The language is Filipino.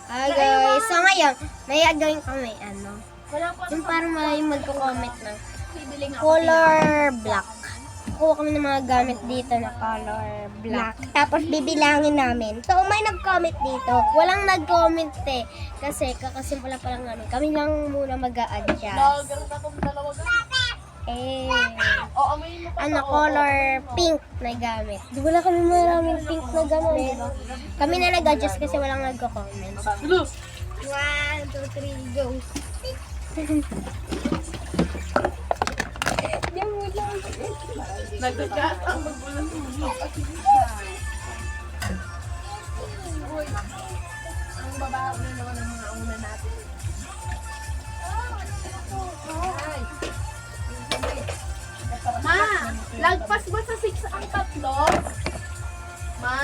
Hi guys, so ngayon, may gagawin kami, Wala po yung parang may magko-comment ng bibiling ako. color black. Kuha kami ng mga gamit dito na color black. Tapos bibilangin namin. So may nag-comment dito. Walang nag-comment kasi kakasimpula pa lang namin. Kami lang muna mag-a-adjust. Lager na itong dalawa gamit. O, amoy mo pa Color pink na gamit. Di wala kami maraming pink na gamit, di ba? Kami na nag-adjust kasi walang nagko-comment. 1, 2, 3, go. Diyan mo lang. Nagdagat ang magbulan mo. Uy, ang babaho na naman ang mga una natin. Ay. Ma, lagpas ba sa 6 ang tatlo? Ma?